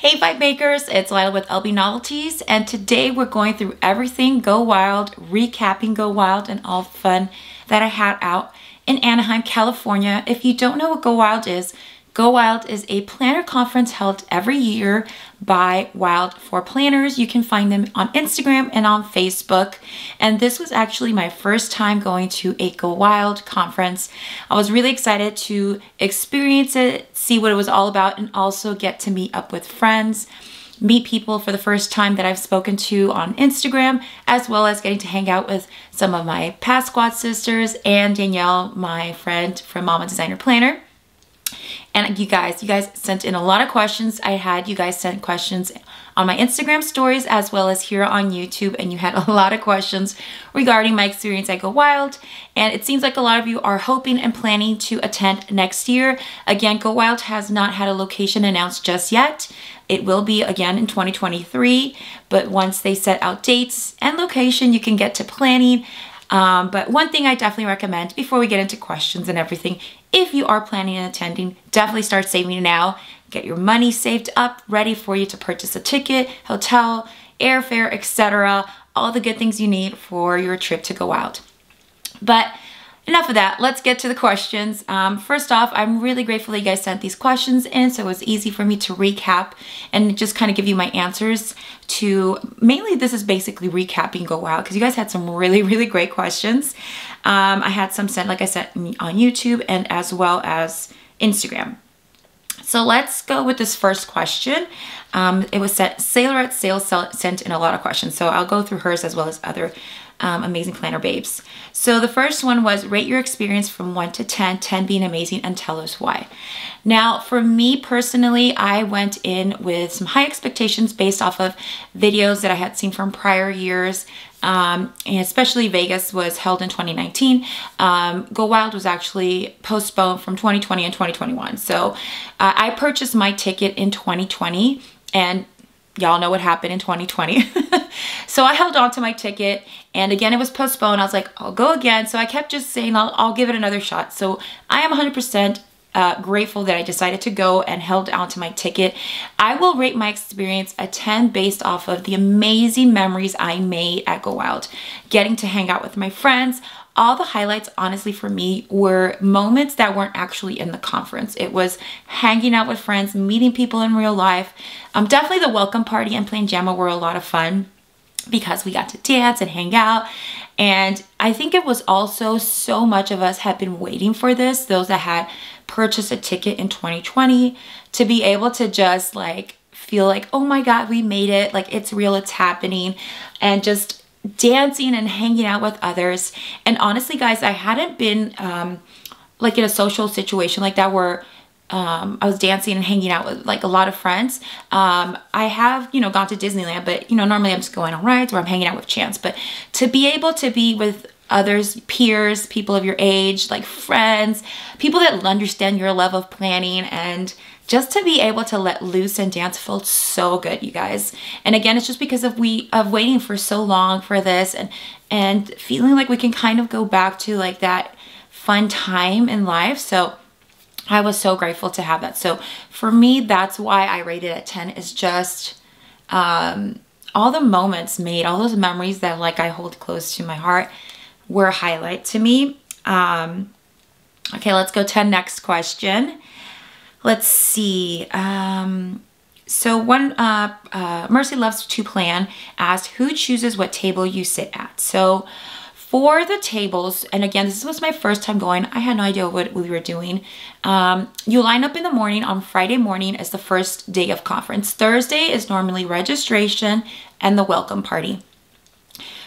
Hey Vibe Makers, it's Lila with LB Novelties, and today we're going through everything Go Wild, recapping Go Wild and all the fun that I had out in Anaheim, California. If you don't know what Go Wild is a planner conference held every year by Wild for Planners. You can find them on Instagram and on Facebook. And this was actually my first time going to a Go Wild conference. I was really excited to experience it, see what it was all about, and also get to meet up with friends, meet people for the first time that I've spoken to on Instagram, as well as getting to hang out with some of my past squad sisters and Danielle, my friend from Mama Designer Planner. And you guys sent in a lot of questions. I had you guys send questions on my Instagram stories as well as here on YouTube, and you had a lot of questions regarding my experience at Go Wild. And it seems like a lot of you are hoping and planning to attend next year. Again, Go Wild has not had a location announced just yet. It will be again in 2023, but once they set out dates and location, you can get to planning. But one thing I definitely recommend before we get into questions and everything, if you are planning on attending, definitely start saving now. Get your money saved up, ready for you to purchase a ticket, hotel, airfare, etc. All the good things you need for your trip to Go Wild. But enough of that, let's get to the questions. First off, I'm really grateful that you guys sent these questions in, so it was easy for me to recap and just kind of give you my answers to, mainly this is basically recapping Go Wild, because you guys had some really great questions. I had some sent, like I said, on YouTube and as well as Instagram. So let's go with this first question. It was sent, Sailor at Sales sent in a lot of questions, so I'll go through hers as well as other amazing planner babes. So the first one was, rate your experience from 1 to 10, 10 being amazing, and tell us why. Now, for me personally, I went in with some high expectations based off of videos that I had seen from prior years. And especially Vegas was held in 2019. Go Wild was actually postponed from 2020 and 2021. So I purchased my ticket in 2020, and y'all know what happened in 2020. So I held on to my ticket, and again, it was postponed. I was like, I'll go again. So I kept just saying, I'll give it another shot. So I am 100% grateful that I decided to go and held on to my ticket. I will rate my experience a 10 based off of the amazing memories I made at Go Wild. Getting to hang out with my friends. All the highlights, honestly, for me were moments that weren't actually in the conference. It was hanging out with friends, meeting people in real life. Definitely the welcome party and playing Jamma were a lot of fun because we got to dance and hang out. And I think it was also so much of us had been waiting for this, those that had purchased a ticket in 2020, to be able to just like feel like, oh my God, we made it. Like, it's real, it's happening. And just dancing and hanging out with others. And honestly, guys, I hadn't been like in a social situation like that where I was dancing and hanging out with like a lot of friends. I have, gone to Disneyland, but normally I'm just going on rides or I'm hanging out with Chance. But to be able to be with others, peers, people of your age, like friends, people that understand your level of planning, and just to be able to let loose and dance felt so good, you guys. And again, it's just because of waiting for so long for this and feeling like we can kind of go back to like that fun time in life. So I was so grateful to have that. So for me, that's why I rated it at 10, is just all the moments made, all those memories that like I hold close to my heart were a highlight to me. Okay, let's go to next question. Let's see. So one, Mercy Loves to Plan asked, who chooses what table you sit at? So for the tables, and again, this was my first time going, I had no idea what we were doing. You line up in the morning. On Friday morning is the first day of conference. Thursday is normally registration and the welcome party.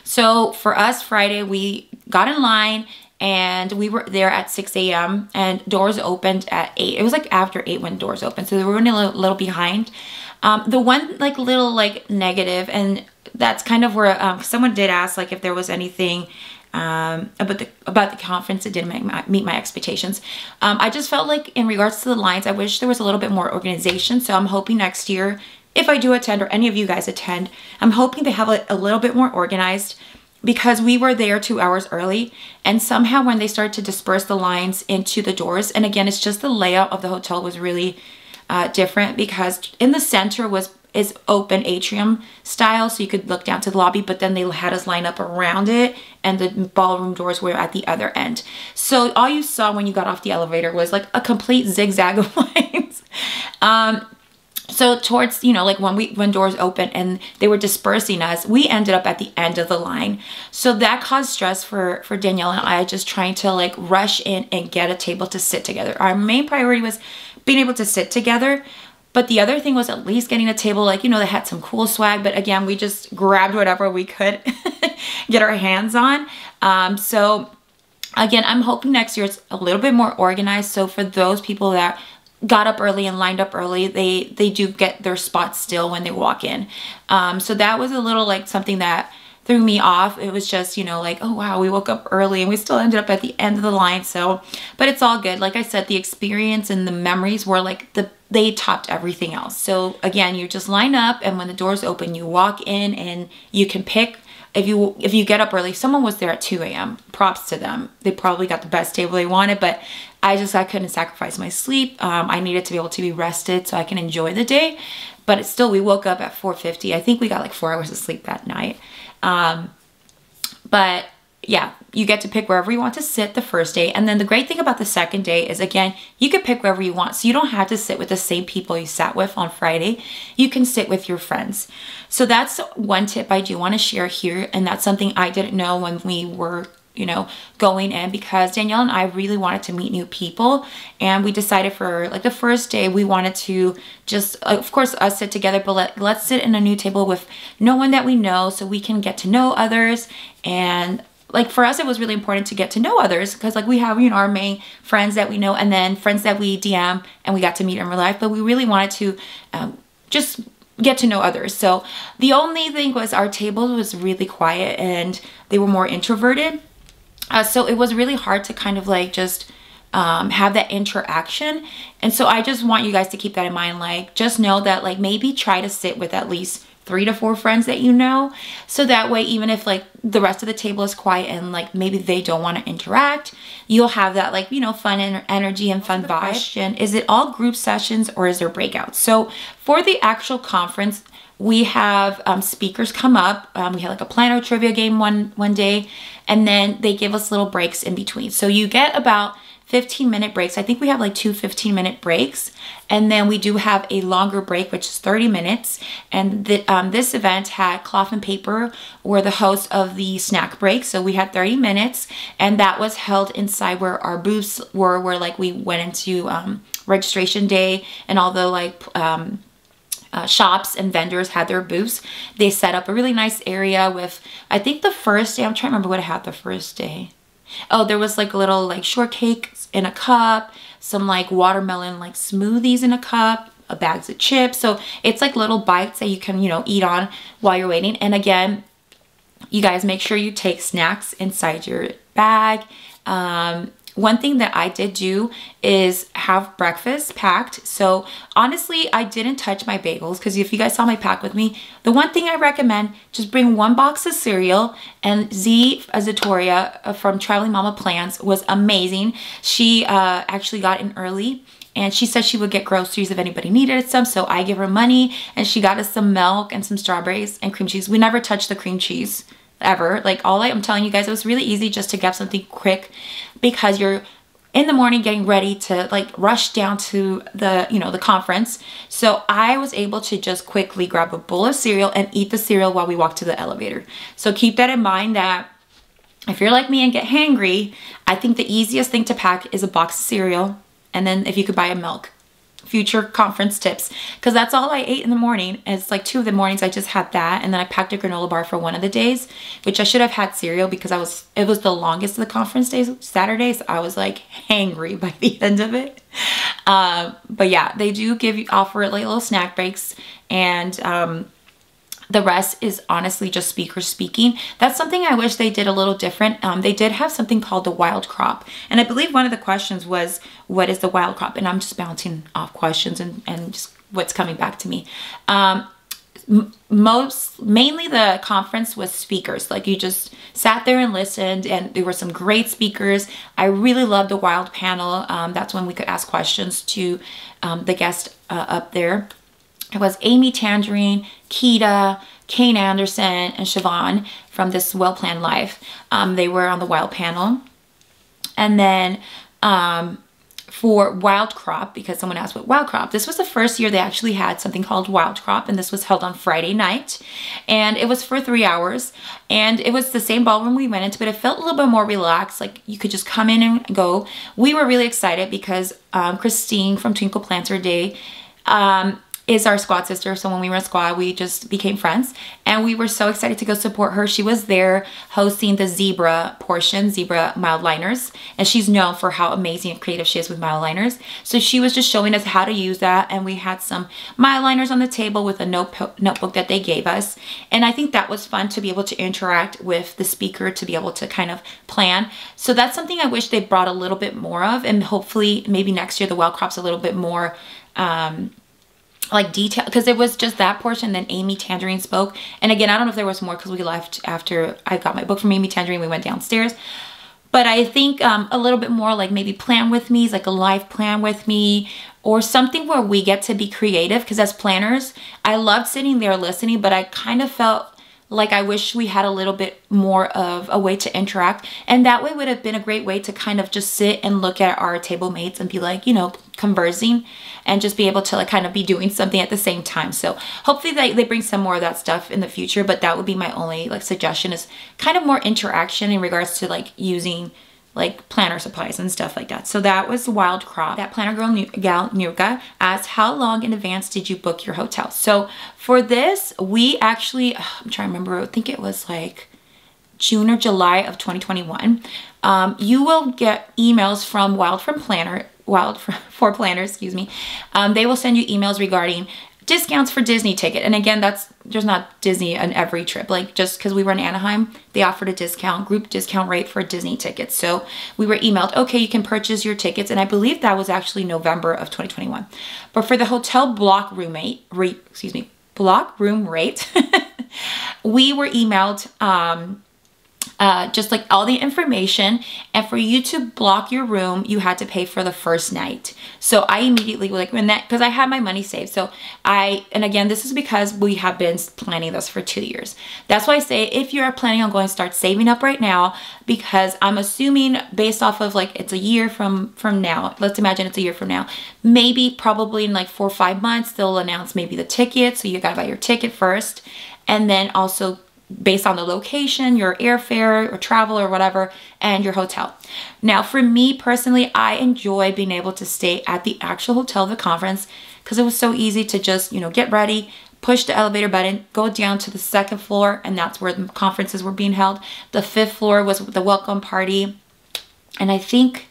So for us, Friday, we got in line and we were there at 6 a.m. and doors opened at 8. It was like after 8 when doors opened. So they were running a little behind. The one like little like negative, and that's kind of where someone did ask like if there was anything about the conference that didn't meet my expectations. I just felt like in regards to the lines, I wish there was a little bit more organization. So I'm hoping next year, if I do attend or any of you guys attend, I'm hoping they have a little bit more organized, because we were there 2 hours early, and somehow when they started to disperse the lines into the doors, and again, it's just the layout of the hotel was really different because in the center is open atrium style, so you could look down to the lobby, but then they had us line up around it and the ballroom doors were at the other end. So all you saw when you got off the elevator was like a complete zigzag of lines. So towards, you know, like when doors open and they were dispersing us, we ended up at the end of the line. So that caused stress for Danielle and I, just trying to like rush in and get a table to sit together. Our main priority was being able to sit together. But the other thing was at least getting a table, like, you know, that had some cool swag. But again, we just grabbed whatever we could get our hands on. So again, I'm hoping next year it's a little bit more organized. So for those people that got up early and lined up early, they do get their spots still when they walk in. So that was a little like something that threw me off. It was just, you know, like, oh wow, we woke up early and we still ended up at the end of the line. So, but it's all good. Like I said, the experience and the memories were like they topped everything else. So again, you just line up, and when the doors open, you walk in and you can pick. If you get up early, someone was there at 2 a.m. Props to them. They probably got the best table they wanted, but I couldn't sacrifice my sleep. I needed to be able to be rested so I can enjoy the day. But it's still, we woke up at 4:50. I think we got like 4 hours of sleep that night. But yeah, you get to pick wherever you want to sit the first day. And then the great thing about the second day is, again, you can pick wherever you want. So you don't have to sit with the same people you sat with on Friday. You can sit with your friends. So that's one tip I do want to share here. And that's something I didn't know when we were, you know, going in, because Danielle and I really wanted to meet new people. And we decided for like the first day, we wanted to just, of course, us sit together, but let's sit in a new table with no one that we know, so we can get to know others. And like for us, it was really important to get to know others, because like we have, you know, our main friends that we know, and then friends that we DM and we got to meet in real life, but we really wanted to just get to know others. So the only thing was our table was really quiet and they were more introverted. So it was really hard to kind of like just have that interaction. And so I just want you guys to keep that in mind. Like, just know that like maybe try to sit with at least 3 to 4 friends that you know. So that way, even if like the rest of the table is quiet and like maybe they don't want to interact, you'll have that like, you know, fun energy and fun vibe. Question, is it all group sessions or is there breakouts? So for the actual conference, we have speakers come up. We had like a planner trivia game one day, and then they give us little breaks in between. So you get about 15-minute breaks. I think we have like 2 15-minute breaks, and then we do have a longer break, which is 30 minutes. And this event had Cloth and Paper were the host of the snack break. So we had 30 minutes, and that was held inside where our booths were, where like we went into registration day, and all the like shops and vendors had their booths. They set up a really nice area with, I think the first day, I'm trying to remember what I had the first day. Oh, there was like a little like shortcakes in a cup, some like watermelon like smoothies in a cup, bags of chips. So it's like little bites that you can, you know, eat on while you're waiting. And again, you guys make sure you take snacks inside your bag. One thing that I did do is have breakfast packed. So honestly, I didn't touch my bagels, because if you guys saw my pack with me, the one thing I recommend, just bring 1 box of cereal. And Z Azatoria from Traveling Mama Plans was amazing. She actually got in early, and she said she would get groceries if anybody needed some. So I give her money, and she got us some milk and some strawberries and cream cheese. We never touched the cream cheese ever. Like I'm telling you guys, it was really easy just to get something quick, because you're in the morning getting ready to like rush down to the, you know, the conference. So I was able to just quickly grab a bowl of cereal and eat the cereal while we walk to the elevator. So keep that in mind, that if you're like me and get hangry, I think the easiest thing to pack is a box of cereal, and then if you could buy a milk. Future conference tips, because that's all I ate in the morning. And it's like 2 of the mornings I just had that, and then I packed a granola bar for one of the days, which I should have had cereal, because it was the longest of the conference days, Saturdays. I was like hangry by the end of it. But yeah, they do offer like little snack breaks, and the rest is honestly just speakers speaking. That's something I wish they did a little different. They did have something called the wild crop. And I believe one of the questions was, what is the wild crop? And I'm just bouncing off questions and just what's coming back to me. mainly the conference was speakers. Like you just sat there and listened, and there were some great speakers. I really loved the wild panel. That's when we could ask questions to the guest up there. It was Amy Tangerine, Keita, Kane Anderson, and Siobhan from This Well Planned Life. They were on the wild panel. And then for Wild Crop, because someone asked what Wild Crop, this was the first year they actually had something called Wild Crop, and this was held on Friday night, and it was for 3 hours, and it was the same ballroom we went into, but it felt a little bit more relaxed. Like you could just come in and go. We were really excited because Christine from Twinkle Plants Her Day is our squad sister. So when we were in squad, we just became friends, and we were so excited to go support her. She was there hosting the zebra portion, zebra mild liners, and she's known for how amazing and creative she is with mild liners. So she was just showing us how to use that, and we had some mild liners on the table with a notebook that they gave us, and I think that was fun to be able to interact with the speaker, to be able to kind of plan. So that's something I wish they brought a little bit more of, and hopefully maybe next year the Wild Crop's a little bit more like detail, because it was just that portion. Then Amy Tangerine spoke, and again, I don't know if there was more because we left after I got my book from Amy Tangerine. We went downstairs, but I think a little bit more like maybe plan with me, like a live plan with me, or something where we get to be creative, because as planners I loved sitting there listening, but I kind of felt like I wish we had a little bit more of a way to interact, and that way would have been a great way to kind of just sit and look at our table mates and be like, you know, conversing, and just be able to like kind of be doing something at the same time. So hopefully they bring some more of that stuff in the future, but that would be my only like suggestion, is kind of more interaction in regards to like using like planner supplies and stuff like that. So that was Wild Crop. That planner gal Nurka asked, how long in advance did you book your hotel? So for this, we actually, I'm trying to remember, I think it was like June or July of 2021. You will get emails from Wild for Planners, excuse me. They will send you emails regarding discounts for Disney ticket. And again, there's not Disney on every trip. Like just because we were in Anaheim, they offered a group discount rate for Disney tickets. So we were emailed, okay, you can purchase your tickets. And I believe that was actually November of 2021. But for the hotel block room rate, we were emailed just like all the information, and for you to block your room, you had to pay for the first night. So I immediately, like, when that, because I had my money saved. So and again, this is because we have been planning this for 2 years. That's why I say, if you're planning on going, start saving up right now, because I'm assuming based off of like, it's a year from now. Let's imagine it's a year from now. Maybe probably in like 4 or 5 months, they'll announce maybe the ticket. So you gotta buy your ticket first, and then also based on the location, your airfare or travel or whatever, and your hotel. Now, for me personally, I enjoy being able to stay at the actual hotel of the conference, because it was so easy to just, you know, get ready, push the elevator button, go down to the 2nd floor, and that's where the conferences were being held. The 5th floor was the welcome party. And I think,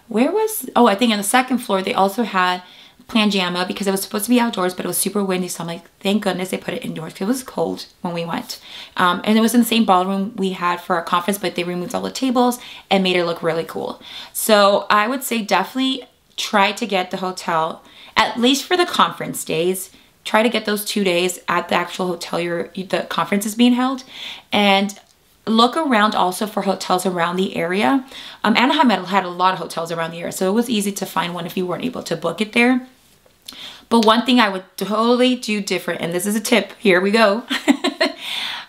I think on the 2nd floor, they also had Planjama, because it was supposed to be outdoors, but it was super windy. So I'm like, thank goodness they put it indoors, because it was cold when we went. And it was in the same ballroom we had for our conference, but they removed all the tables and made it look really cool. So I would say definitely try to get the hotel, at least for the conference days. Try to get those 2 days at the actual hotel the conference is being held. And look around also for hotels around the area. Anaheim had a lot of hotels around the area, so it was easy to find one if you weren't able to book it there. But one thing I would totally do different, and this is a tip, here we go.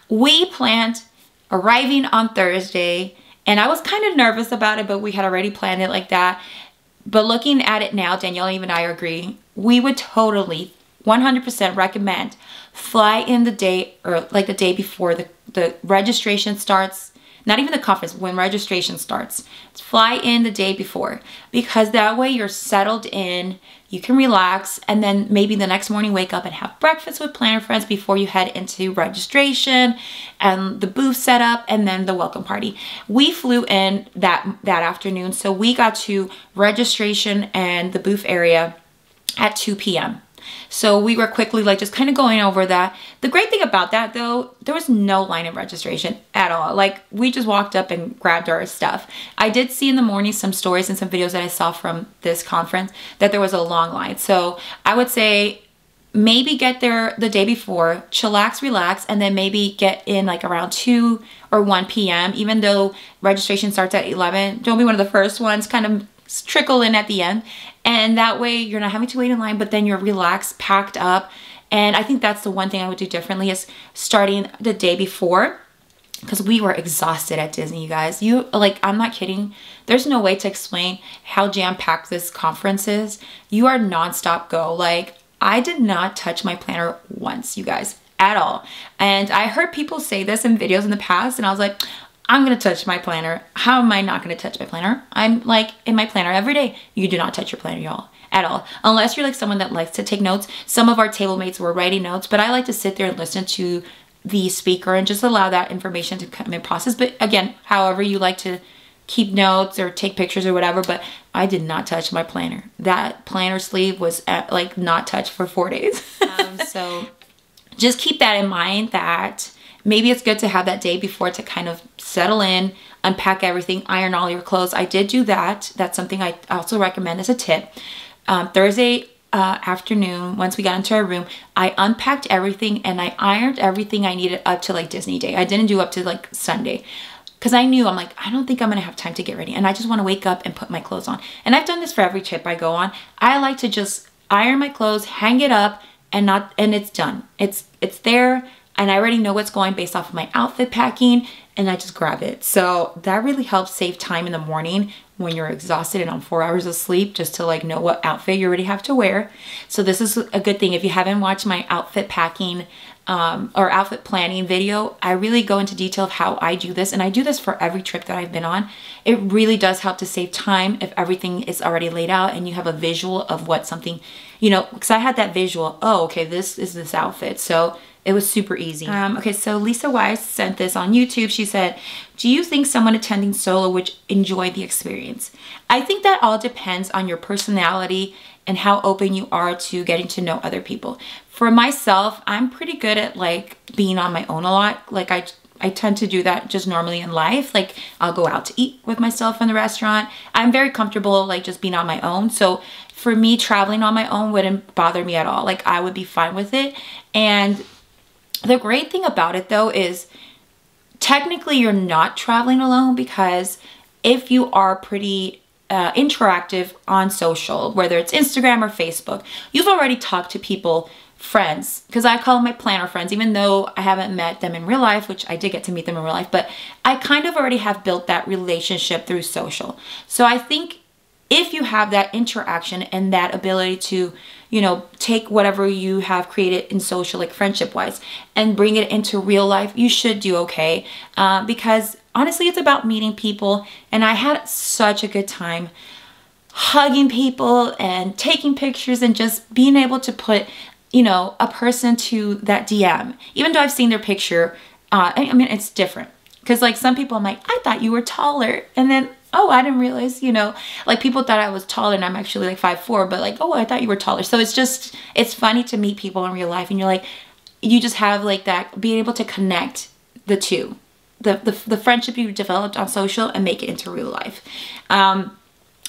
We planned arriving on Thursday, and I was kind of nervous about it, but we had already planned it like that. But looking at it now, Danielle and I agree, we would totally 100% recommend fly in the day, or like the day before the registration starts. Not even the conference, when registration starts. Fly in the day before, because that way you're settled in, you can relax, and then maybe the next morning wake up and have breakfast with planner friends before you head into registration and the booth setup and then the welcome party. We flew in that afternoon, so we got to registration and the booth area at 2 p.m. So we were quickly like just kind of going over that. The great thing about that though, there was no line of registration at all. Like we just walked up and grabbed our stuff. I did see in the morning some stories and some videos that I saw from this conference that there was a long line. So I would say maybe get there the day before, chillax, relax, and then maybe get in like around 2 or 1 p.m. Even though registration starts at 11, don't be one of the first ones, kind of trickle in at the end. And that way you're not having to wait in line, but then you're relaxed, packed up. And I think that's the one thing I would do differently, is starting the day before, because we were exhausted at Disney, you guys. I'm not kidding. There's no way to explain how jam-packed this conference is. You are nonstop go. Like, I did not touch my planner once, you guys, at all. And I heard people say this in videos in the past, and I was like, I'm gonna touch my planner. How am I not gonna touch my planner? I'm like in my planner every day. You do not touch your planner, y'all, at all. Unless you're like someone that likes to take notes. Some of our table mates were writing notes, but I like to sit there and listen to the speaker and just allow that information to come in process. But again, however you like to keep notes or take pictures or whatever, but I did not touch my planner. That planner sleeve was like not touched for 4 days. So just keep that in mind, that maybe it's good to have that day before to kind of settle in, unpack everything, iron all your clothes. I did do that. That's something I also recommend as a tip. Thursday afternoon, once we got into our room, I unpacked everything and I ironed everything I needed up to like Disney Day. I didn't do up to like Sunday, because I knew, I'm like, I don't think I'm gonna have time to get ready, and I just want to wake up and put my clothes on. And I've done this for every trip I go on. I like to just iron my clothes, hang it up, and it's done. It's there, and I already know what's going based off of my outfit packing, and I just grab it. So that really helps save time in the morning when you're exhausted and on 4 hours of sleep, just to like know what outfit you already have to wear. So this is a good thing. If you haven't watched my outfit packing or outfit planning video, I really go into detail of how I do this, and I do this for every trip that I've been on. It really does help to save time if everything is already laid out and you have a visual of what something, you know, because I had that visual, oh, okay, this is this outfit. So it was super easy. Okay, so Lisa Weiss sent this on YouTube. She said, do you think someone attending solo would enjoy the experience? I think that all depends on your personality and how open you are to getting to know other people. For myself, I'm pretty good at like being on my own a lot. Like I tend to do that just normally in life. Like I'll go out to eat with myself in the restaurant. I'm very comfortable like just being on my own. So for me, traveling on my own wouldn't bother me at all. Like I would be fine with it. And the great thing about it though is technically you're not traveling alone, because if you are pretty interactive on social, whether it's Instagram or Facebook, you've already talked to people, friends, because I call them my planner friends, even though I haven't met them in real life, which I did get to meet them in real life, but I kind of already have built that relationship through social. So I think if you have that interaction and that ability to, you know, take whatever you have created in social, like friendship wise, and bring it into real life, you should do okay. Because honestly, it's about meeting people. And I had such a good time hugging people and taking pictures and just being able to put, you know, a person to that DM. Even though I've seen their picture, I mean, it's different. Because like some people, I'm like, I thought you were taller. And then, oh, I didn't realize, you know, like people thought I was taller and I'm actually like 5'4", but like, oh, I thought you were taller. So it's just, it's funny to meet people in real life, and you're like, you just have like that, being able to connect the two, the friendship you developed on social and make it into real life.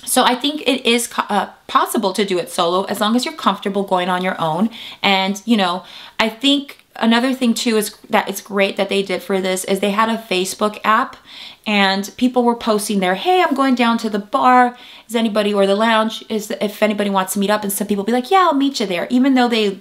So I think it is possible to do it solo as long as you're comfortable going on your own. And, you know, I think another thing too is that it's great that they did for this is they had a Facebook app, and people were posting there, hey, I'm going down to the bar. Is anybody, or the lounge, is if anybody wants to meet up. And some people be like, yeah, I'll meet you there, even though they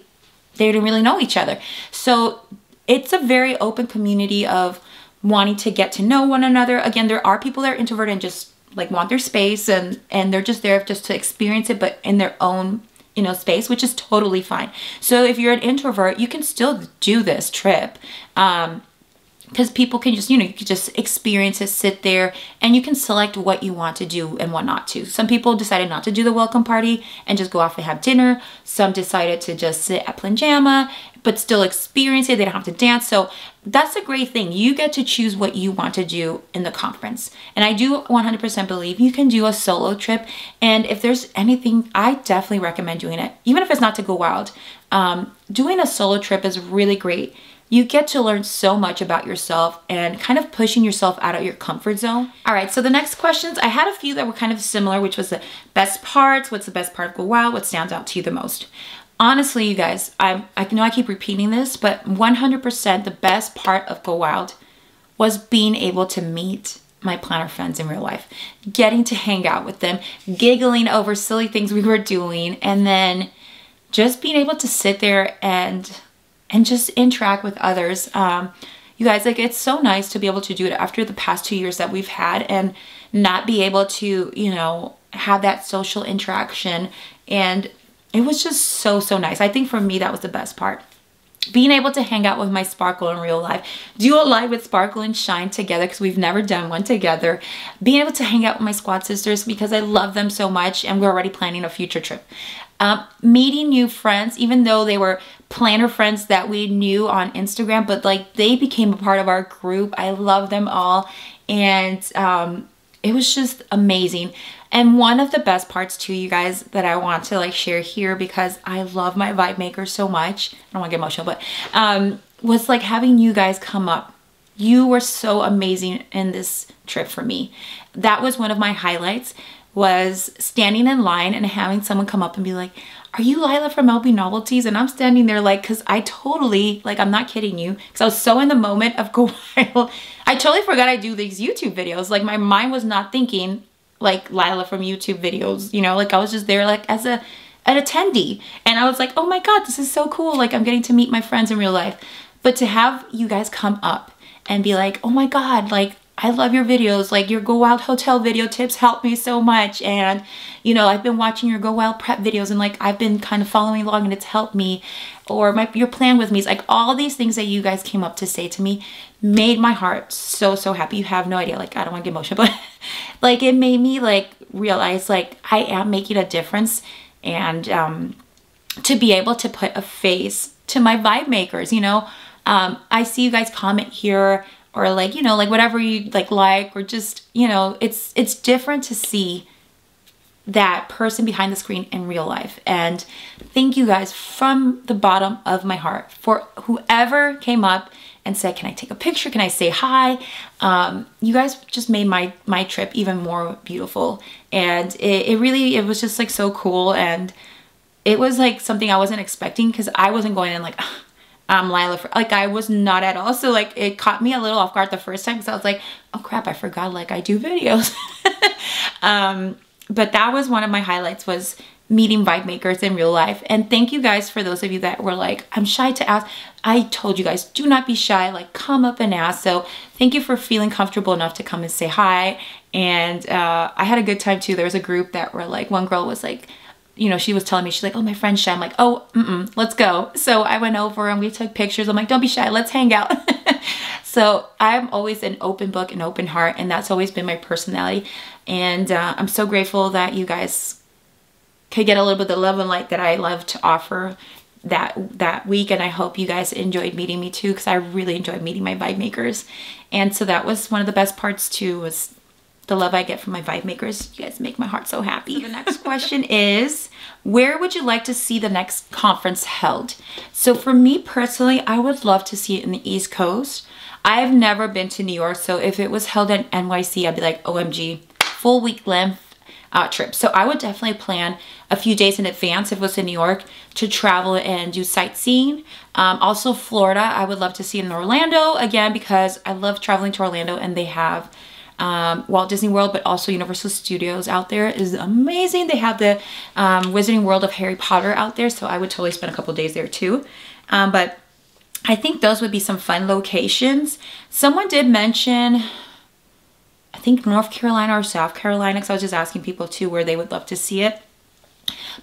didn't really know each other. So it's a very open community of wanting to get to know one another. Again, there are people that are introverted and just like want their space, and they're just there just to experience it, but in their own, you know, space, which is totally fine. So if you're an introvert, you can still do this trip, because people can just, you know, you can just experience it, sit there, and you can select what you want to do and what not to. Some people decided not to do the welcome party and just go off and have dinner. Some decided to just sit at Planjama but still experience it. They don't have to dance. So that's a great thing. You get to choose what you want to do in the conference. And I do 100% believe you can do a solo trip. And if there's anything, I definitely recommend doing it. Even if it's not to go wild, doing a solo trip is really great. You get to learn so much about yourself and kind of pushing yourself out of your comfort zone. All right, so the next questions, I had a few that were kind of similar, which was the best parts, what's the best part of Go Wild, what stands out to you the most? Honestly, you guys, I know I keep repeating this, but 100% the best part of Go Wild was being able to meet my planner friends in real life, getting to hang out with them, giggling over silly things we were doing, and then just being able to sit there and just interact with others. You guys, like, it's so nice to be able to do it after the past 2 years that we've had and not be able to, you know, have that social interaction. And it was just so nice. I think for me, that was the best part. Being able to hang out with my Sparkle in real life, do a live with Sparkle and Shine together because we've never done one together. Being able to hang out with my squad sisters because I love them so much and we're already planning a future trip. Meeting new friends, even though they were planner friends that we knew on Instagram, but like they became a part of our group. I love them all, and it was just amazing. And one of the best parts too, you guys, that I want to like share here because I love my vibe makers so much. I don't want to get emotional, but was like having you guys come up. You were so amazing in this trip for me. That was one of my highlights, was standing in line and having someone come up and be like, "Are you Lila from LB Novelties?" And I'm standing there like, cause I totally, like, I'm not kidding you, cause I was so in the moment of Go Wild. I totally forgot I do these YouTube videos. Like my mind was not thinking like Lila from YouTube videos, you know, like I was just there like as an attendee. And I was like, oh my God, this is so cool. Like I'm getting to meet my friends in real life. But to have you guys come up and be like, oh my God, like I love your videos, like your Go Wild hotel video tips help me so much. And, you know, I've been watching your Go Wild prep videos and like I've been kind of following along and it's helped me. Or your plan with me is like all these things that you guys came up to say to me made my heart so happy. You have no idea. Like, I don't want to get emotional, but like it made me like realize like I am making a difference, and to be able to put a face to my vibe makers, you know. I see you guys comment here, or like, you know, like whatever you like, or just, you know, it's different to see that person behind the screen in real life. And thank you guys from the bottom of my heart for whoever came up and said, can I take a picture? Can I say hi? You guys just made my trip even more beautiful. And it really, it was just like so cool. And it was like something I wasn't expecting, because I wasn't going in like, I'm Lila, like I was not at all. So like it caught me a little off guard the first time, because I was like, oh crap, I forgot like I do videos. But that was one of my highlights, was meeting vibe makers in real life. And thank you guys for those of you that were like, I'm shy to ask. I told you guys, do not be shy, like come up and ask. So thank you for feeling comfortable enough to come and say hi. And I had a good time too. There was a group that were like, one girl was like, you know, she was telling me, she's like, oh, my friend's shy. I'm like, oh, let's go. So I went over and we took pictures. I'm like, don't be shy, let's hang out. So I'm always an open book and open heart, and that's always been my personality. And I'm so grateful that you guys could get a little bit of the love and light that I love to offer that week. And I hope you guys enjoyed meeting me too, because I really enjoyed meeting my vibe makers. And so that was one of the best parts too, was the love I get from my vibe makers. You guys make my heart so happy. So the next question is, where would you like to see the next conference held? So for me personally, I would love to see it in the East Coast. I've never been to New York, so if it was held in NYC, I'd be like, OMG, full week length trip. So I would definitely plan a few days in advance if it was in New York to travel and do sightseeing. Also Florida, I would love to see in Orlando, again, because I love traveling to Orlando, and they have Walt Disney World, but also Universal Studios out there is amazing. They have the Wizarding World of Harry Potter out there, so I would totally spend a couple days there too. But I think those would be some fun locations. Someone did mention, I think North Carolina or South Carolina, because I was just asking people too where they would love to see it.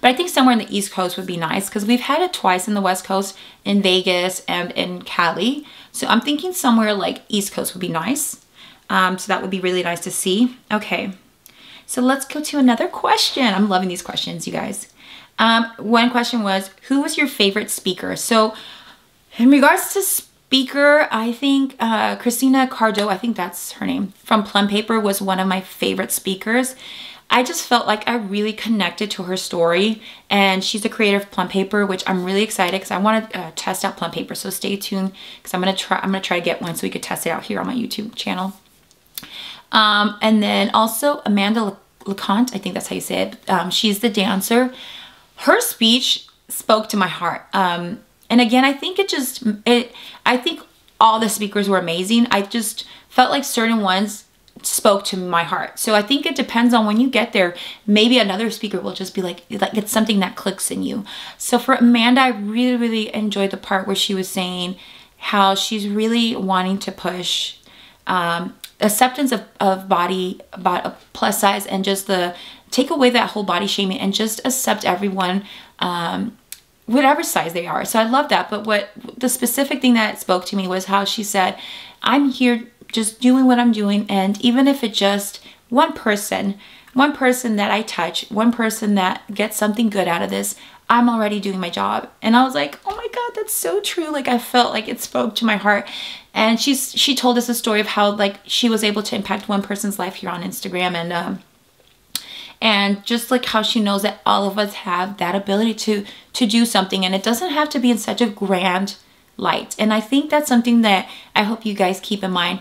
But I think somewhere in the East Coast would be nice, because we've had it twice in the West Coast, in Vegas and in Cali. So I'm thinking somewhere like East Coast would be nice. So that would be really nice to see. Okay, so let's go to another question. I'm loving these questions, you guys. One question was, who was your favorite speaker? So in regards to speaker, I think Christina Cardo, I think that's her name, from Plum Paper was one of my favorite speakers. I just felt like I really connected to her story, and she's the creator of Plum Paper, which I'm really excited because I want to test out Plum Paper. So stay tuned, because I'm gonna try to get one so we could test it out here on my YouTube channel. And then also Amanda Leconte, I think that's how you say it. She's the dancer. Her speech, spoke to my heart. And again, I think I think all the speakers were amazing. I just felt like certain ones spoke to my heart. So I think it depends on when you get there. Maybe another speaker will just be like it's something that clicks in you. So for Amanda, I really, really enjoyed the part where she was saying how she's really wanting to push acceptance of body, about plus size, and just take away that whole body shaming and just accept everyone, whatever size they are. So I love that. But what the specific thing that spoke to me was how she said, I'm here just doing what I'm doing, and even if it's just one person that I touch, one person that gets something good out of this, I'm already doing my job. And I was like, oh my God, that's so true. Like, I felt like it spoke to my heart. And she told us a story of how like she was able to impact one person's life here on Instagram, and just like how she knows that all of us have that ability to do something, and it doesn't have to be in such a grand light. And I think that's something that I hope you guys keep in mind.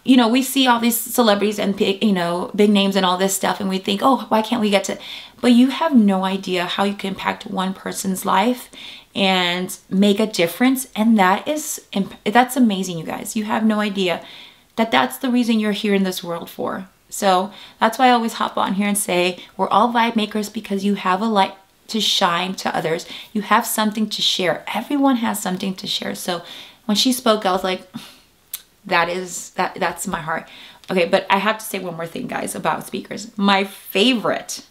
You know, we see all these celebrities and big, you know, big names and all this stuff, and we think, oh, why can't we get to, but you have no idea how you can impact one person's life and make a difference. And that's amazing, you guys. You have no idea that that's the reason you're here in this world for. So that's why I always hop on here and say we're all vibe makers, because you have a light to shine to others. You have something to share. Everyone has something to share. So when she spoke, I was like, that's my heart. Okay, but I have to say one more thing, guys, about speakers. My favorite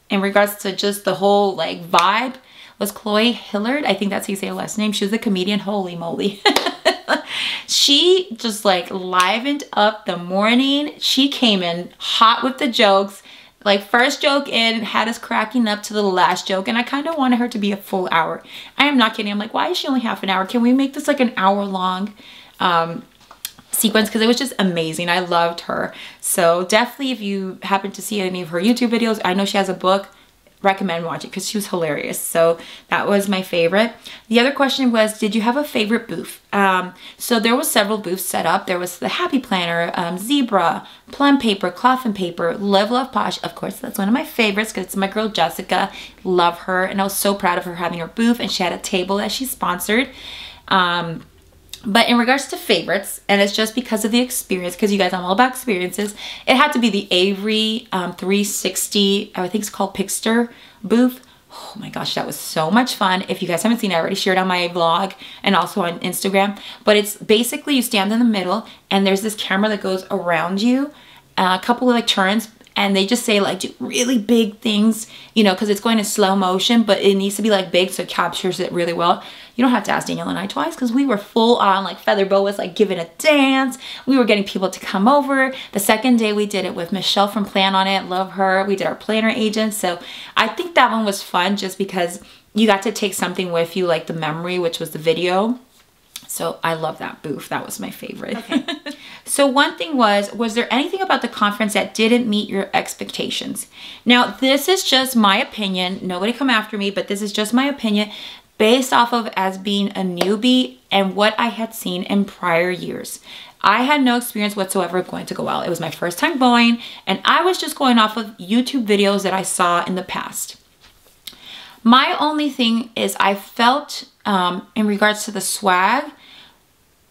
in regards to just the whole like vibe was Chloe Hillard. I think that's how you say her last name. She was a comedian. Holy moly. She just like livened up the morning. She came in hot with the jokes. Like, first joke in had us cracking up to the last joke, and I kind of wanted her to be a full hour. I am not kidding. I'm like, why is she only half an hour? Can we make this like an hour long sequence? Because it was just amazing. I loved her. So definitely, if you happen to see any of her YouTube videos, I know she has a book, recommend watching because she was hilarious. So that was my favorite. The other question was, did you have a favorite booth? So there was several booths set up. There was the Happy Planner, Zebra, Plum Paper, Cloth and Paper, Live Love Posh. Of course, that's one of my favorites because it's my girl Jessica. Love her, and I was so proud of her having her booth, and she had a table that she sponsored. But in regards to favorites, and it's just because of the experience, because you guys, I'm all about experiences, it had to be the Avery 360, I think it's called Pixter booth. Oh my gosh, that was so much fun. If you guys haven't seen it, I already shared on my vlog and also on Instagram. But it's basically you stand in the middle, and there's this camera that goes around you, a couple of like turns, and they just say like do really big things, you know, because it's going in slow motion, but it needs to be like big so it captures it really well. You don't have to ask Danielle and I twice, because we were full on, like Feather Bow was like giving a dance. We were getting people to come over. The second day we did it with Michelle from Plan On It. Love her. We did our planner agent. So I think that one was fun just because you got to take something with you, like the memory, which was the video. So I love that booth. That was my favorite. Okay. So one thing was there anything about the conference that didn't meet your expectations? Now, this is just my opinion. Nobody come after me, but this is just my opinion based off of as being a newbie and what I had seen in prior years. I had no experience whatsoever going to Go Out. It was my first time going, and I was just going off of YouTube videos that I saw in the past. My only thing is I felt, in regards to the swag,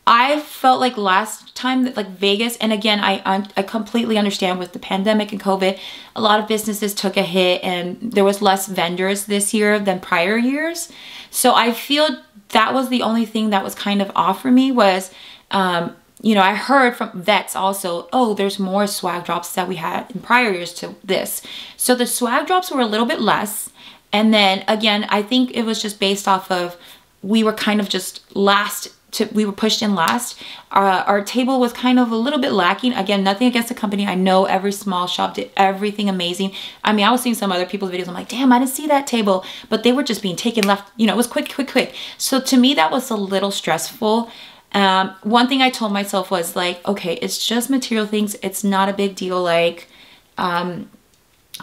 I felt like last time that like Vegas, and again, I completely understand with the pandemic and COVID, a lot of businesses took a hit and there was less vendors this year than prior years. So I feel that was the only thing that was kind of off for me was, you know, I heard from vets also, oh, there's more swag drops that we had in prior years to this. So the swag drops were a little bit less. And then again, I think it was just based off of, we were kind of just we were pushed in last. Our table was kind of a little bit lacking. Again, nothing against the company. I know every small shop did everything amazing. I mean, I was seeing some other people's videos. I'm like, damn, I didn't see that table. But they were just being taken left. You know, it was quick, quick, quick. So to me, that was a little stressful. One thing I told myself was like, okay, it's just material things. It's not a big deal. Like,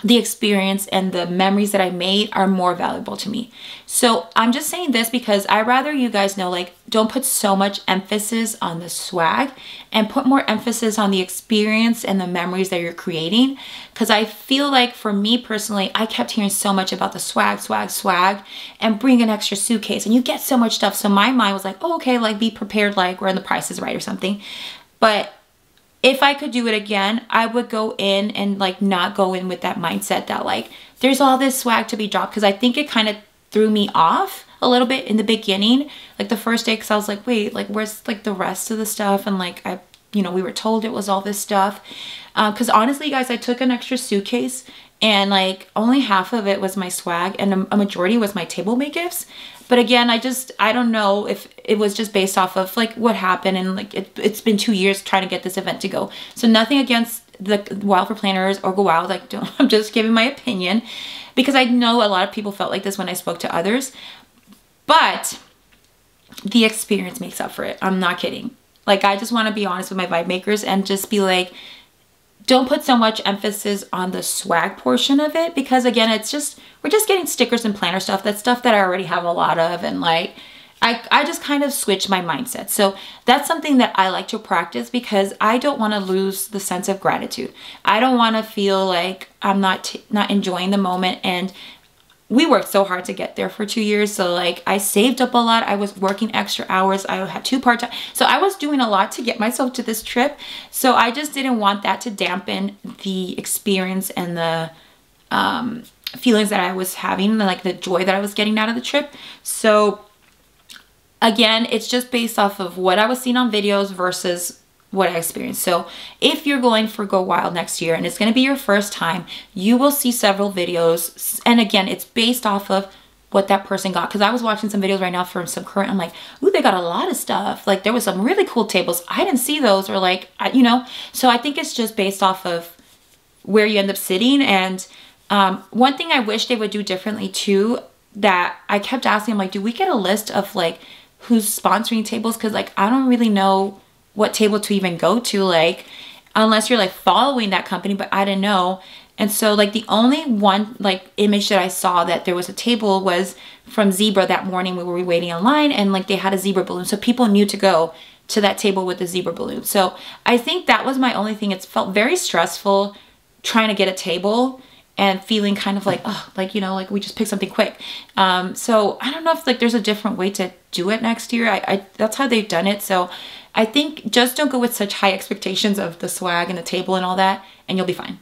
the experience and the memories that I made are more valuable to me. So I'm just saying this because I rather you guys know, like, don't put so much emphasis on the swag and put more emphasis on the experience and the memories that you're creating. Because I feel like for me personally, I kept hearing so much about the swag, swag, swag, and bring an extra suitcase and you get so much stuff. So my mind was like, oh, okay, like be prepared, like we're in the Price is Right or something. But if I could do it again, I would go in and like not go in with that mindset that like there's all this swag to be dropped, because I think it kind of threw me off a little bit in the beginning, like the first day, because I was like, wait, like where's like the rest of the stuff? And like we were told it was all this stuff. Because honestly, guys, I took an extra suitcase and like only half of it was my swag and a majority was my table mate gifts. But again, I don't know if it was just based off of like what happened, and like it's been 2 years trying to get this event to go. So nothing against the Wild for Planners or Go Wild. Like, I'm just giving my opinion because I know a lot of people felt like this when I spoke to others. But the experience makes up for it. I'm not kidding. Like, I just want to be honest with my vibe makers and just be like, don't put so much emphasis on the swag portion of it, because again, we're just getting stickers and planner stuff. That's stuff that I already have a lot of, and like I just kind of switched my mindset. So that's something that I like to practice because I don't want to lose the sense of gratitude. I don't want to feel like I'm not enjoying the moment. And we worked so hard to get there for 2 years. So like I saved up a lot. I was working extra hours. I had 2 part-time. So I was doing a lot to get myself to this trip. So I just didn't want that to dampen the experience and the feelings that I was having, like the joy that I was getting out of the trip. So again, it's just based off of what I was seeing on videos versus what I experienced. So if you're going for Go Wild next year and it's going to be your first time, you will see several videos. And again, it's based off of what that person got. Because I was watching some videos right now from some current, I'm like, ooh, they got a lot of stuff. Like there was some really cool tables. I didn't see those, or like, so I think it's just based off of where you end up sitting. And one thing I wish they would do differently too, that I kept asking, I'm like, do we get a list of like who's sponsoring tables? Because like, I don't really know what table to even go to, like unless you're like following that company, but I didn't know. And so like the only one like image that I saw that there was a table was from Zebra that morning. We were waiting in line and like they had a zebra balloon, so people knew to go to that table with the zebra balloon. So I think that was my only thing. It felt very stressful trying to get a table and feeling kind of like, oh, like, like we just picked something quick. So I don't know if like there's a different way to do it next year. That's how they've done it. So I think just don't go with such high expectations of the swag and the table and all that, and you'll be fine.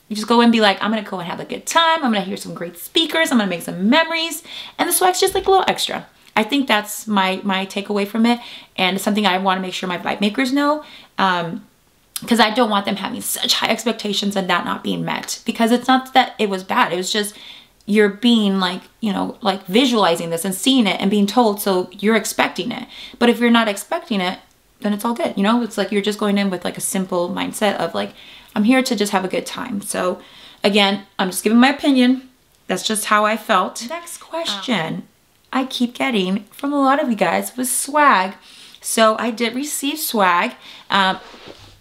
You just go and be like, I'm gonna go and have a good time. I'm gonna hear some great speakers. I'm gonna make some memories, and the swag's just like a little extra. I think that's my takeaway from it, and it's something I want to make sure my vibe makers know, because I don't want them having such high expectations and that not being met. Because it's not that it was bad. It was just you're being like, like visualizing this and seeing it and being told, so you're expecting it. But if you're not expecting it, then it's all good. It's like you're just going in with like a simple mindset of like, I'm here to just have a good time. So again, I'm just giving my opinion. That's just how I felt. Next question I keep getting from a lot of you guys was swag. So I did receive swag.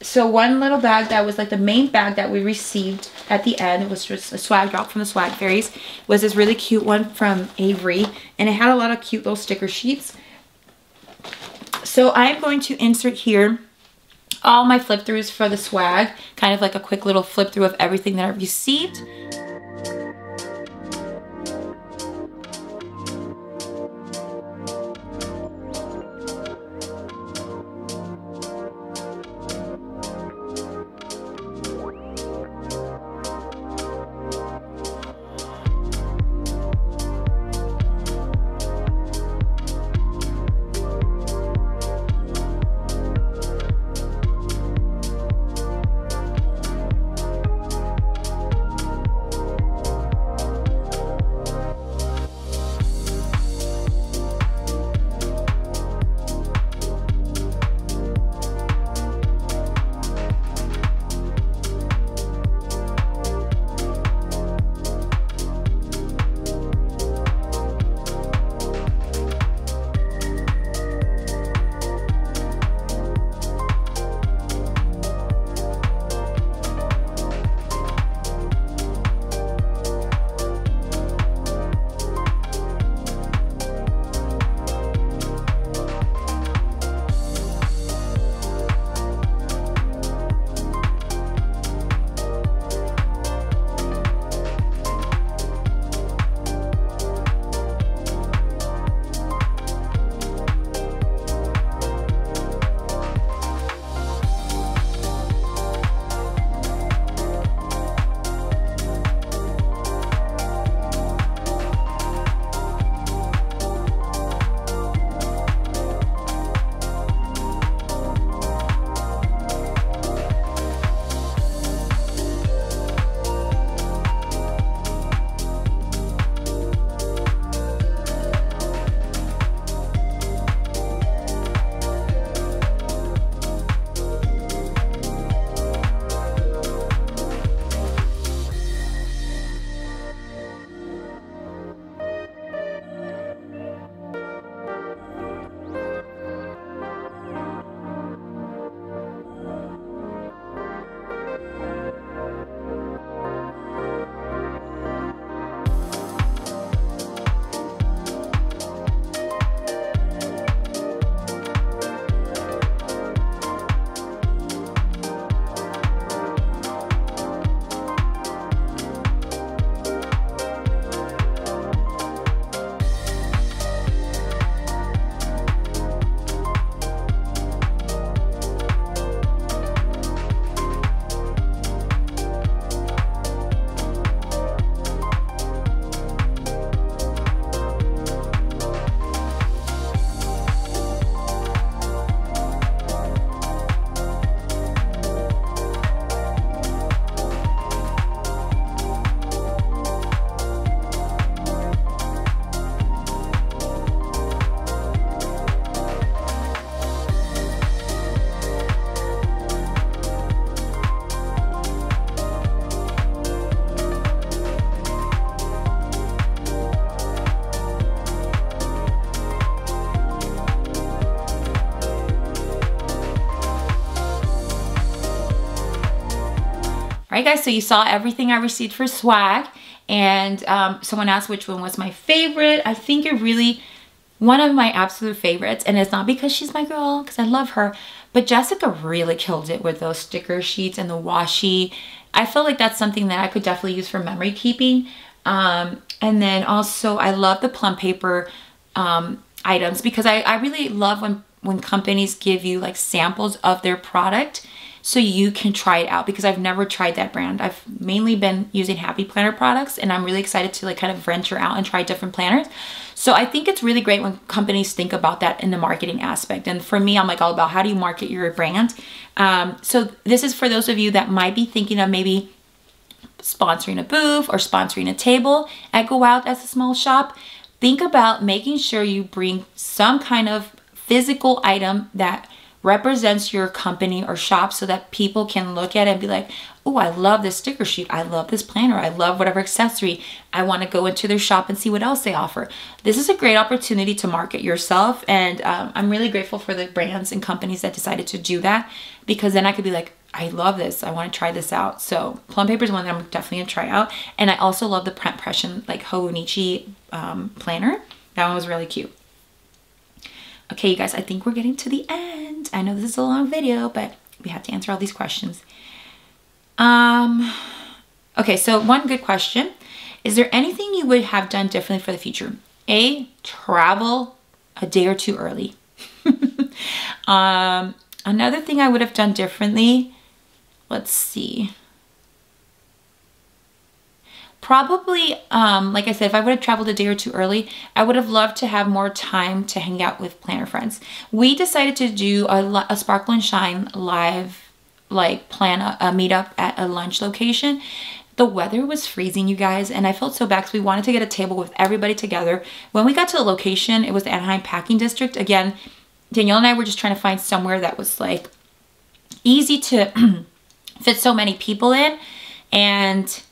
So one little bag that was like the main bag that we received at the end, it was just a swag drop from the Swag Fairies, was this really cute one from Avery, and it had a lot of cute little sticker sheets. So I'm going to insert here all my flip throughs for the swag, kind of like a quick little flip through of everything that I received. right, guys, so you saw everything I received for swag. And someone asked which one was my favorite. I think it really, one of my absolute favorites, and it's not because she's my girl, because I love her, but Jessica really killed it with those sticker sheets and the washi. I feel like that's something that I could definitely use for memory keeping. And then also I love the plum paper items, because I really love when companies give you like samples of their product so you can try it out, because I've never tried that brand. I've mainly been using Happy Planner products, and I'm really excited to like kind of venture out and try different planners. So I think it's really great when companies think about that in the marketing aspect. And for me, I'm like all about how do you market your brand. So this is for those of you that might be thinking of maybe sponsoring a booth or sponsoring a table at Go Wild as a small shop. Think about making sure you bring some kind of physical item that represents your company or shop, so that people can look at it and be like, oh, I love this sticker sheet, I love this planner, I love whatever accessory, I want to go into their shop and see what else they offer. This is a great opportunity to market yourself, and I'm really grateful for the brands and companies that decided to do that, because then I could be like, I love this, I want to try this out. So plum paper is one that I'm definitely gonna try out. And I also love the print impression like Honichi planner. That one was really cute. Okay, you guys, I think we're getting to the end. I know this is a long video, but we have to answer all these questions. Okay, so one good question. Is there anything you would have done differently for the future? A, travel a day or two early. Another thing I would have done differently, let's see. Probably, like I said, if I would have traveled a day or two early, I would have loved to have more time to hang out with planner friends. We decided to do a Sparkle and Shine live, like plan a meetup at a lunch location. The weather was freezing, you guys, and I felt so bad because we wanted to get a table with everybody together. When we got to the location, it was the Anaheim Packing District. Again, Danielle and I were just trying to find somewhere that was like easy to fit so many people in, and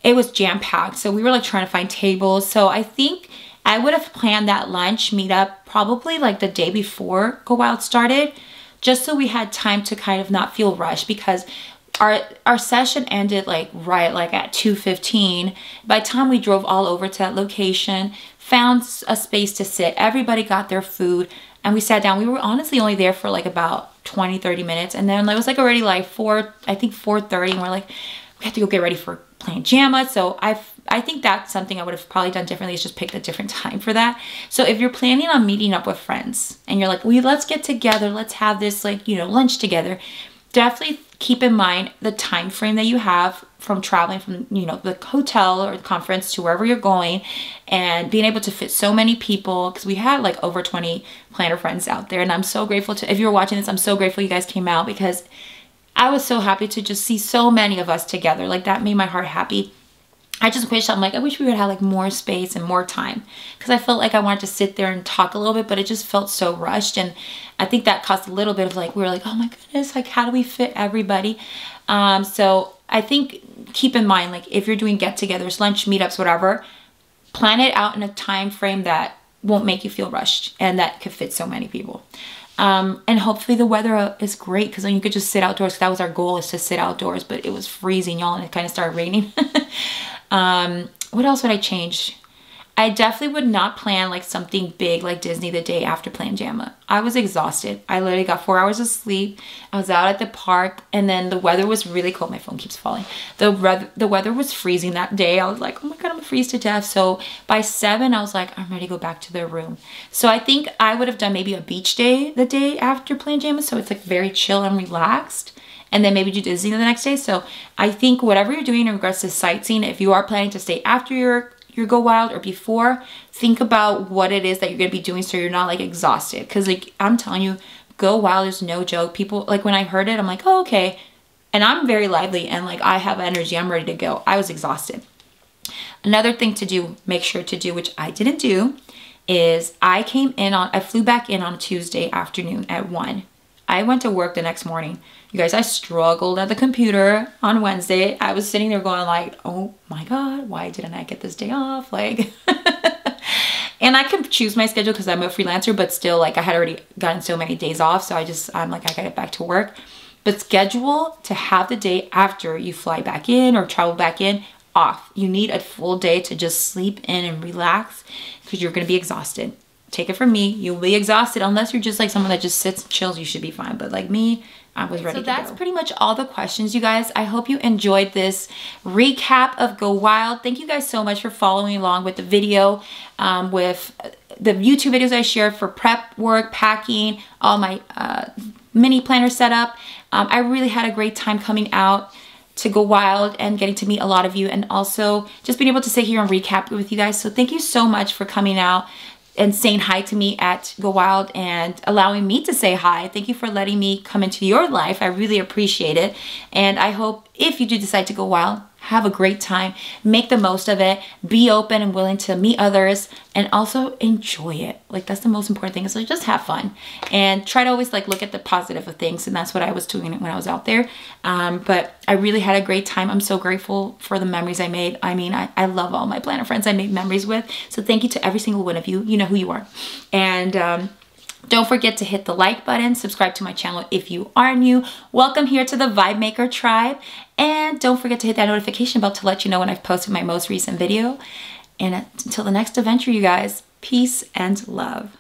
it was jam-packed. So we were like trying to find tables. So I think I would have planned that lunch meetup probably like the day before Go Wild started, just so we had time to kind of not feel rushed, because our session ended like at 2:15. By the time we drove all over to that location, found a space to sit, everybody got their food, and we sat down. We were honestly only there for like about 20-30 minutes, and then it was like already like 4:30, and we're like, we have to go get ready for playing JAMA. So I think that's something I would have probably done differently, is just picked a different time for that. So if you're planning on meeting up with friends and you're like, let's get together, let's have this like, you know, lunch together, definitely keep in mind the time frame that you have from traveling from, you know, the hotel or the conference to wherever you're going, and being able to fit so many people, because we had like over 20 planner friends out there. And I'm so grateful to, if you're watching this, I'm so grateful you guys came out, because I was so happy to just see so many of us together. Like that made my heart happy. I just wish, I wish we would have like more space and more time, because I felt like I wanted to sit there and talk a little bit, but it just felt so rushed. And I think that caused a little bit of like, we were like, oh my goodness, like how do we fit everybody? So I think keep in mind, like if you're doing get-togethers, lunch, meetups, whatever, plan it out in a time frame that won't make you feel rushed and that could fit so many people. And hopefully the weather is great, because then you could just sit outdoors. That was our goal, is to sit outdoors, but it was freezing, y'all, and it kind of started raining. What else would I change? I definitely would not plan like something big like Disney the day after playing JAMA. I was exhausted. I literally got 4 hours of sleep. I was out at the park, and then the weather was really cold. My phone keeps falling. The weather was freezing that day. I was like, oh my God, I'm gonna freeze to death. So by 7, I was like, I'm ready to go back to the room. So I think I would have done maybe a beach day the day after playing JAMA, so it's like very chill and relaxed. And then maybe do Disney the next day. So I think whatever you're doing in regards to sightseeing, if you are planning to stay after your Go Wild or before, think about what it is that you're gonna be doing so you're not like exhausted. Because like I'm telling you, Go Wild is no joke. People, like when I heard it, I'm like, oh, okay. And I'm very lively and like I have energy, I'm ready to go. I was exhausted. Another thing to do, make sure to do, which I didn't do, is I flew back in on Tuesday afternoon at 1. I went to work the next morning. You guys, I struggled at the computer on Wednesday. I was sitting there going like, oh my God, why didn't I get this day off? Like, and I can choose my schedule because I'm a freelancer, but still like I had already gotten so many days off. So I'm like, I gotta get back to work. but schedule to have the day after you fly back in or travel back in off. You need a full day to just sleep in and relax because you're going to be exhausted. Take it from me, you'll be exhausted unless you're just like someone that just sits and chills. You should be fine, but like me, I was ready to go. So that's pretty much all the questions, you guys. I hope you enjoyed this recap of Go Wild. Thank you guys so much for following along with the video, with the YouTube videos I shared for prep work, packing, all my mini planner setup. I really had a great time coming out to Go Wild and getting to meet a lot of you, and also just being able to sit here and recap with you guys. So thank you so much for coming out and saying hi to me at Go Wild and allowing me to say hi. Thank you for letting me come into your life. I really appreciate it. And I hope if you do decide to go wild, have a great time, make the most of it, be open and willing to meet others, and also enjoy it. Like, that's the most important thing, is like just have fun and try to always like look at the positive of things. And that's what I was doing when I was out there. But I really had a great time. I'm so grateful for the memories I made. I mean, I love all my planner friends I made memories with. So thank you to every single one of you. You know who you are. And don't forget to hit the like button, subscribe to my channel if you are new. Welcome here to the Vibe Maker tribe. And don't forget to hit that notification bell to let you know when I've posted my most recent video. And until the next adventure, you guys, peace and love.